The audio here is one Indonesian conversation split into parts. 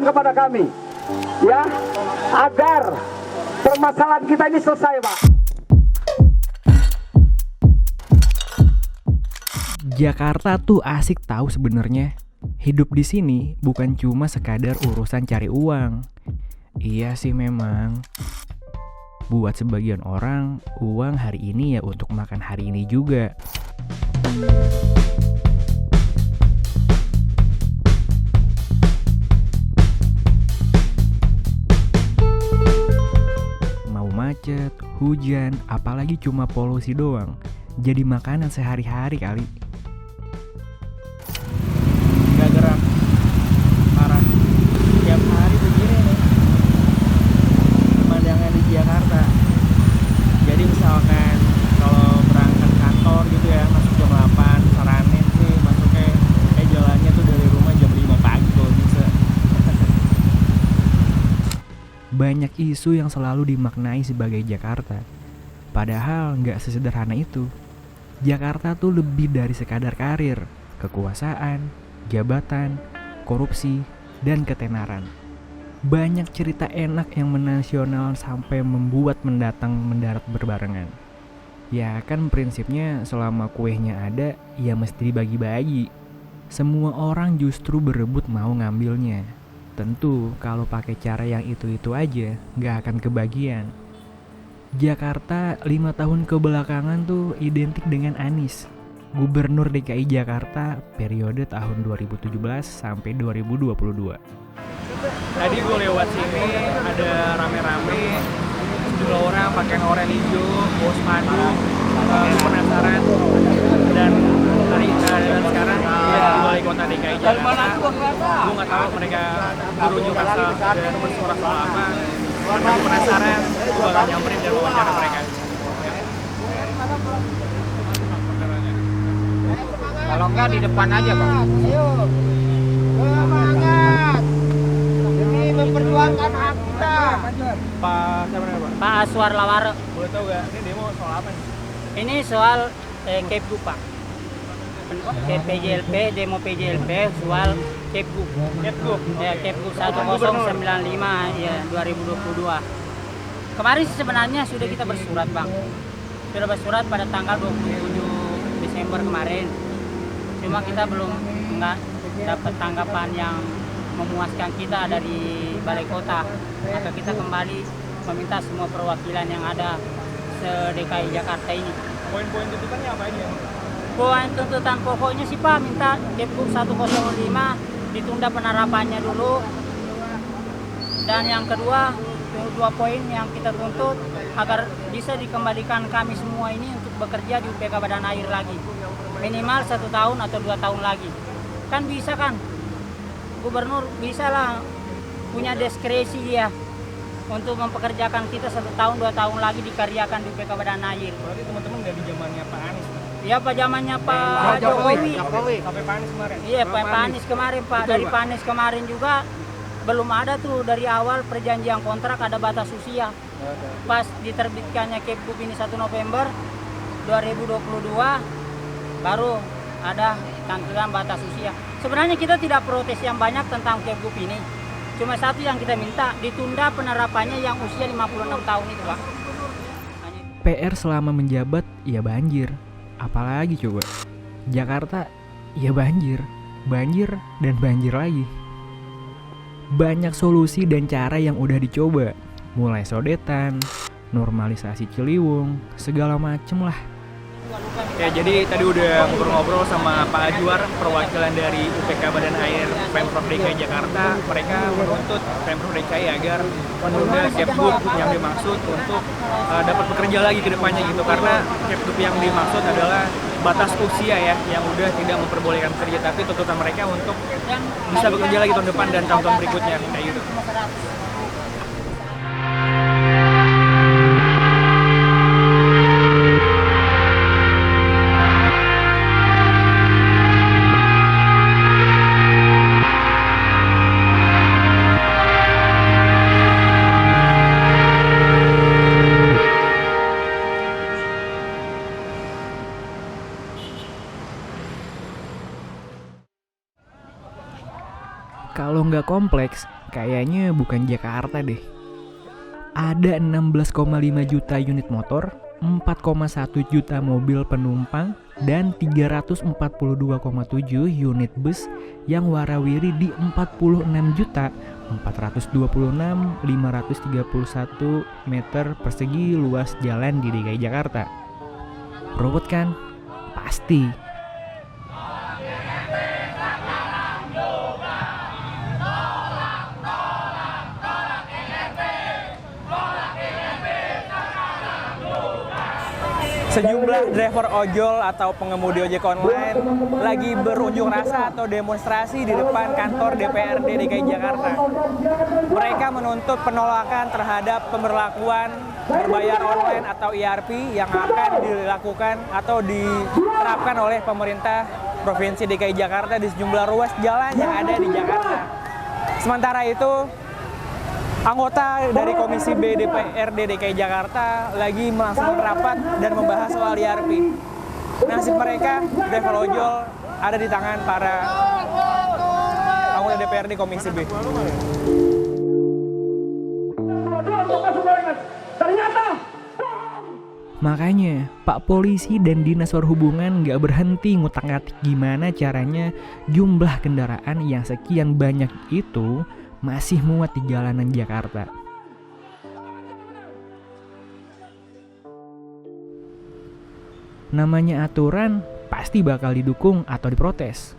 kepada kami, ya, agar permasalahan kita ini selesai, Pak. Jakarta tuh asik tahu sebenarnya. Hidup di sini bukan cuma sekadar urusan cari uang. Iya sih memang. Buat sebagian orang, uang hari ini ya untuk makan hari ini juga. Mau macet, hujan, apalagi cuma polusi doang. Jadi makanan sehari-hari kali. Gak gerak. Parah. Tiap hari begini nih pemandangan di Jakarta. Jadi misalkan kalau berangkat kantor gitu ya, masuk jam 8, saranin sih masuknya jalannya tuh dari rumah jam 5 pagi kalau bisa. Banyak isu yang selalu dimaknai sebagai Jakarta. Padahal nggak sesederhana itu. Jakarta tuh lebih dari sekadar karir, kekuasaan, jabatan, korupsi, dan ketenaran. Banyak cerita enak yang menasional sampai membuat mendatang mendarat berbarengan. Ya kan prinsipnya selama kuenya ada, ya mesti dibagi-bagi. Semua orang justru berebut mau ngambilnya. Tentu kalau pakai cara yang itu-itu aja, nggak akan kebagian. Jakarta 5 tahun kebelakangan tuh identik dengan Anies, Gubernur DKI Jakarta periode tahun 2017 sampai 2022. Tadi gue lewat sini ada rame-rame sejumlah orang pakai oranye hijau, bawa spanduk, penasaran dan sekarang di Balai Kota DKI Jakarta. Gue nggak tahu mereka berunjuk rasa dan bersuara soal apa. Karena gue penasaran, gue bakal nyamperin dan wawancara mereka. Kalau enggak di depan aja, Pak. Ayo. Semangat. Demi memperjuangkan hak kita. Pak siapa namanya, Pak? Pak Aswar Lawar. Boleh tahu gak, ini demo soal apa nih? Ini soal Kepgub, Pak. PJLP, demo PJLP soal Kepgub. Kepgub? Ya, Kepgub 1095 ya 2022. Kemarin sebenarnya sudah kita bersurat, Bang. Sudah bersurat pada tanggal 27 Desember kemarin. Cuma kita belum nggak dapat tanggapan yang memuaskan kita dari Balai Kota. Maka kita kembali meminta semua perwakilan yang ada se-DKI Jakarta ini. Poin-poin tuntutannya apa aja? Poin tuntutan pokoknya sih Pak, minta Kepgub 105 ditunda penerapannya dulu. Dan yang kedua, 2 poin yang kita tuntut agar bisa dikembalikan kami semua ini untuk bekerja di UPK Badan Air lagi. Minimal 1 tahun atau 2 tahun lagi. Kan bisa kan? Gubernur bisa lah punya diskresi dia untuk mempekerjakan kita 1 tahun 2 tahun lagi dikaryakan di UPK Badan Air. Berarti teman-teman dari zamannya Pak Anies? Iya Pak, zamannya Pak Jokowi. Sampai Pak Anies kemarin? Iya Pak Anies kemarin Pak. Dari Pak Anies kemarin juga belum ada tuh dari awal perjanjian kontrak ada batas usia. Pas diterbitkannya Kepgub ini 1 November 2022 baru ada cantuman batas usia. Sebenarnya kita tidak protes yang banyak tentang Kepgub ini. Cuma satu yang kita minta, ditunda penerapannya yang usia 56 tahun itu, Pak. PR selama menjabat ya banjir. Apalagi coba? Jakarta ya banjir, banjir dan banjir lagi. Banyak solusi dan cara yang udah dicoba. Mulai sodetan, normalisasi Ciliwung, segala macem lah. Ya jadi tadi udah ngobrol-ngobrol sama Pak Ajwar, perwakilan dari UPK Badan Air Pemprov DKI Jakarta. Mereka menuntut Pemprov DKI agar menunda Kepgub yang dimaksud untuk dapat bekerja lagi ke depannya gitu. Karena Kepgub yang dimaksud adalah batas usia ya, yang udah tidak memperbolehkan bekerja. Tapi tuntutan mereka untuk bisa bekerja lagi tahun depan dan tahun-tahun berikutnya kayak gitu. Kalau nggak kompleks, kayaknya bukan Jakarta deh. Ada 16,5 juta unit motor, 4,1 juta mobil penumpang, dan 342,7 unit bus yang warawiri di 46.426.531 meter persegi luas jalan di DKI Jakarta. Ruwet kan? Pasti. Sejumlah driver ojol atau pengemudi ojek online lagi berunjuk rasa atau demonstrasi di depan kantor DPRD DKI Jakarta. Mereka menuntut penolakan terhadap pemberlakuan berbayar online atau ERP yang akan dilakukan atau diterapkan oleh pemerintah Provinsi DKI Jakarta di sejumlah ruas jalan yang ada di Jakarta. Sementara itu, anggota dari Komisi B DPRD DKI Jakarta lagi melangsungkan rapat dan membahas soal ERP. Nasib mereka, driver ojol, ada di tangan para anggota DPRD Komisi B. Makanya, Pak Polisi dan Dinas Perhubungan nggak berhenti ngutak-ngatik gimana caranya jumlah kendaraan yang sekian banyak itu masih muat di jalanan Jakarta. Namanya aturan pasti bakal didukung atau diprotes.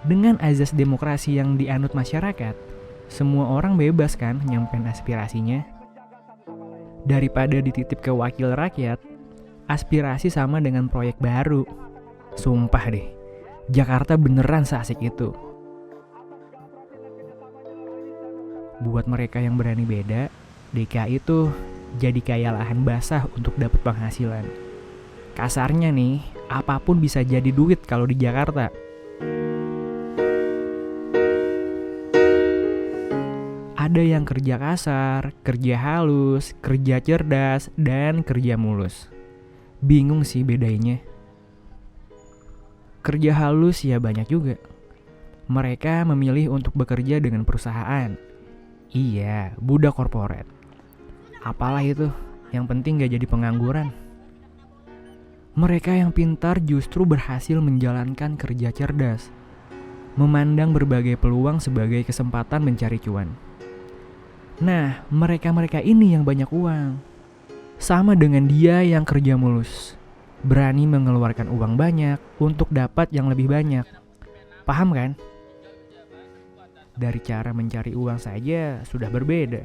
Dengan azas demokrasi yang dianut masyarakat, semua orang bebas kan nyampein aspirasinya. Daripada dititip ke wakil rakyat, aspirasi sama dengan proyek baru. Sumpah deh, Jakarta beneran seasik itu. Buat mereka yang berani beda, DKI itu jadi kayak lahan basah untuk dapat penghasilan. Kasarnya nih, apapun bisa jadi duit kalau di Jakarta. Ada yang kerja kasar, kerja halus, kerja cerdas, dan kerja mulus. Bingung sih bedanya. Kerja halus ya banyak juga. Mereka memilih untuk bekerja dengan perusahaan. Iya, budak korporat. Apalah itu, yang penting gak jadi pengangguran. Mereka yang pintar justru berhasil menjalankan kerja cerdas, memandang berbagai peluang sebagai kesempatan mencari cuan. Nah, mereka-mereka ini yang banyak uang. Sama dengan dia yang kerja mulus, berani mengeluarkan uang banyak untuk dapat yang lebih banyak. Paham kan? Dari cara mencari uang saja sudah berbeda.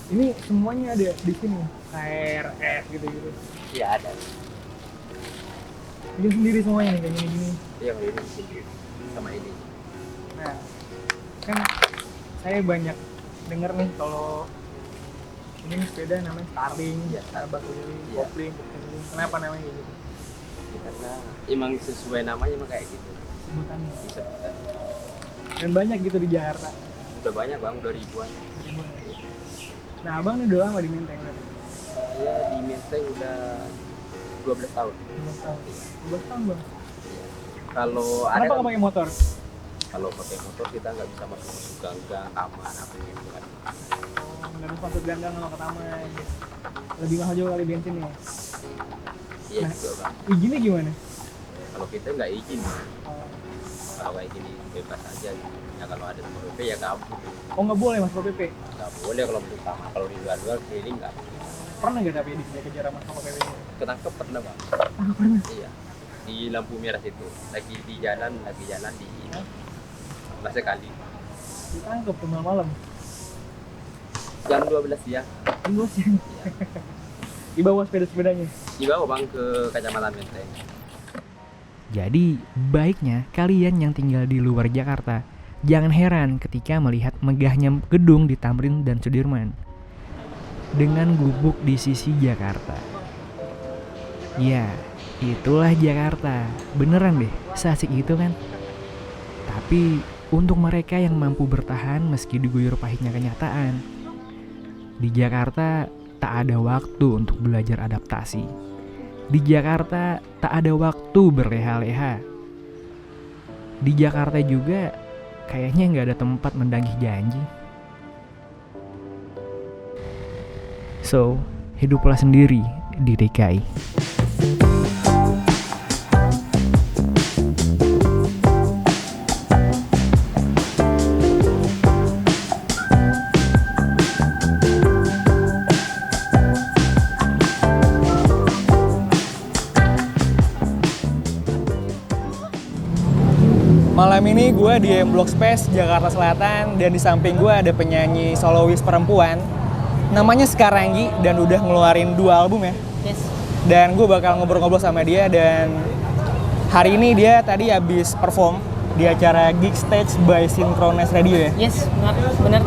Ini semuanya ada di sini, KRS gitu-gitu. Iya ada. Bikin sendiri semuanya nih, kayak gini-gini. Iya ini sendiri sama ini. Nah, kan saya banyak denger nih kalau ini sepeda namanya Starling, Iya. Starbucks ini, Iya. Kopling. Kenapa namanya kayak gitu? Karena emang sesuai namanya emang kayak gitu. Sebutannya. Bisa Dan banyak gitu di Jakarta. udah banyak bang, udah ribuan. Nah, abang ini udah lama di Menteng berarti? Saya di Menteng udah 12 tahun. 12 tahun. 12 tahun bang. Kalau ada Kenapa kan, nggak pakai motor? kalau pakai motor kita nggak bisa masuk gang-gang aman apa gitu kan. Oh, nggak harus masuk gang-gang sama ke taman. Lebih mahal juga kali bensinnya. Iya Nah. juga bang. Izinnya gimana? Kalau kita nggak izin, Oh, kalau kayak gini bebas aja. Ya kalau ada sama PP ya kabur. oh nggak boleh mas PP? Nggak boleh kalau menurut sama. Kalau di luar-luar keliling nggak boleh. Pernah nggak tapi dikejar-kejar sama PP? Ketangkep pernah bang. Ah, pernah. Iya. Di lampu merah situ. Lagi jalan di Mas sekali. Ditangkap tuh malam-malam. Jam 12 siang. Terus yang Iya. di bawah sepeda-sepedanya. Dibawa bang ke Kecamatan Menteng. Jadi, baiknya kalian yang tinggal di luar Jakarta, jangan heran ketika melihat megahnya gedung di Tamrin dan Sudirman dengan gubuk di sisi Jakarta. Ya, itulah Jakarta. Beneran deh, seasik itu kan? Tapi, untuk mereka yang mampu bertahan meski diguyur pahitnya kenyataan, di Jakarta tak ada waktu untuk belajar adaptasi. Di Jakarta tak ada waktu berleha-leha. Di Jakarta juga kayaknya nggak ada tempat mendagih janji. So, hiduplah sendiri di DKI. Malam ini gue di M Block Space, Jakarta Selatan, dan di samping gue ada penyanyi solois perempuan namanya Skaranggi dan udah ngeluarin 2 album ya. Yes. Dan gue bakal ngobrol-ngobrol sama dia, dan hari ini dia tadi habis perform di acara Gig Stage by Synchronous Radio ya. Yes, benar.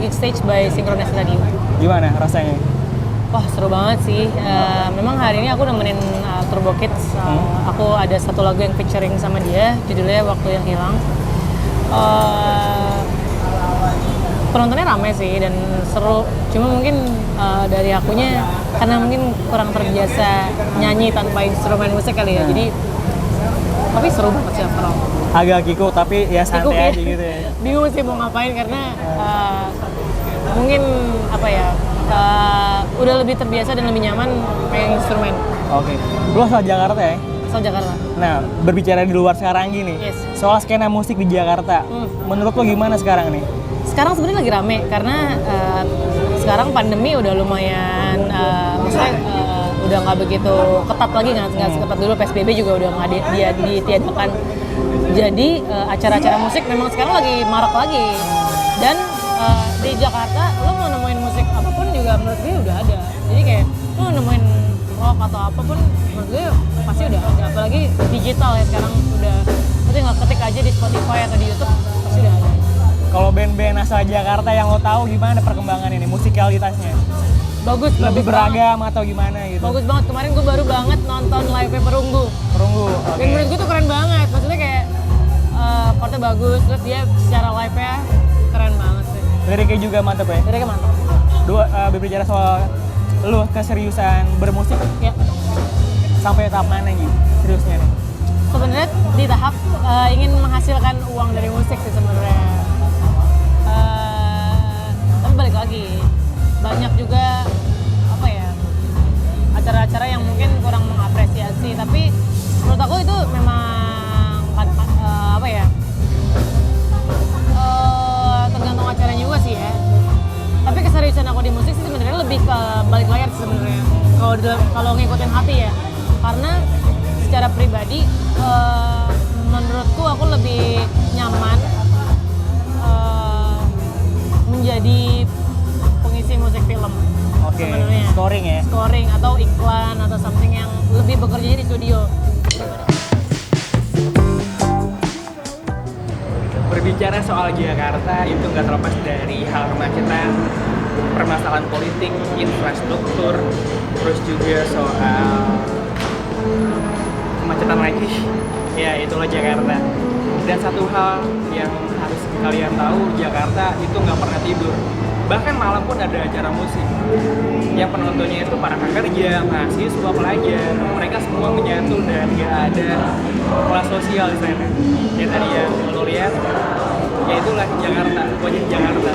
Gig Stage by Synchronous Radio. Gimana rasanya? Wah, seru banget sih. Memang hari ini aku nemenin Turbo Kids. Aku ada satu lagu yang featuring sama dia, judulnya Waktu Yang Hilang. Penontonnya ramai sih dan seru. Cuma mungkin dari akunya karena mungkin kurang terbiasa nyanyi tanpa instrumen musik kali ya. Jadi tapi seru banget sih overall. Agak kikuk tapi ya santai Kikuk, ya. aja gitu ya. Bingung sih mau ngapain karena mungkin apa ya, udah lebih terbiasa dan lebih nyaman pegang instrumen. Oke. Lu asal Jakarta ya? Asal Jakarta. Nah, berbicara di luar sekarang gini, Yes. soal skena musik di Jakarta, menurut lo gimana sekarang nih? Sekarang sebenarnya lagi rame karena sekarang pandemi udah lumayan, maksudnya udah nggak begitu ketat lagi, nggak seketat dulu. PSBB juga udah nggak ditiadakan. Jadi acara-acara musik memang sekarang lagi marak lagi. Dan di Jakarta lo mau nemuin musik apapun juga menurut gue udah ada. Jadi kayak lo nemuin rock atau apapun menurut gue pasti udah ada. Apalagi digital ya sekarang udah, lo tinggal ketik aja di Spotify atau di YouTube pasti udah ada. Kalau band-band asal Jakarta yang lo tahu gimana perkembangan ini, musikalitasnya? Bagus, Lebih bagus beragam atau gimana gitu? Bagus banget. Kemarin gue baru banget nonton live-nya Perunggu. Perunggu, oke. Dan menurut gue tuh keren banget. Maksudnya kayak chordnya bagus, terus dia secara live-nya keren banget sih. Liriknya juga mantep ya? Liriknya mantap. Berbicara soal lu keseriusan bermusik, Ya. sampai tahap mana nih seriusnya nih? Sebenarnya di tahap ingin menghasilkan uang dari musik sih sebenarnya. Tapi balik lagi, banyak juga apa ya, acara-acara yang mungkin kurang mengapresiasi. Tapi menurut aku itu memang apa ya, tergantung acaranya juga sih ya. Tapi keseriusan aku di musik sih sebenarnya lebih ke balik layar sih sebenarnya. Kalau ngikutin hati ya, karena secara pribadi menurutku aku lebih nyaman menjadi pengisi musik film. Oke, Sebenarnya scoring ya? scoring atau iklan atau something yang lebih bekerja di studio. Berbicara soal Jakarta itu nggak terlepas dari hal kemacetan, permasalahan politik, infrastruktur, terus juga soal kemacetan lagi. Ya, itulah Jakarta. Dan satu hal yang harus kalian tahu, Jakarta itu nggak pernah tidur. Bahkan malam pun ada acara musik. Yang penontonnya itu para pekerja, mahasiswa, pelajar. Mereka semua menyatu dan nggak ada kelas sosial di sana. Ya tadi yang lo lihat, ya itulah Jakarta, wajah Jakarta.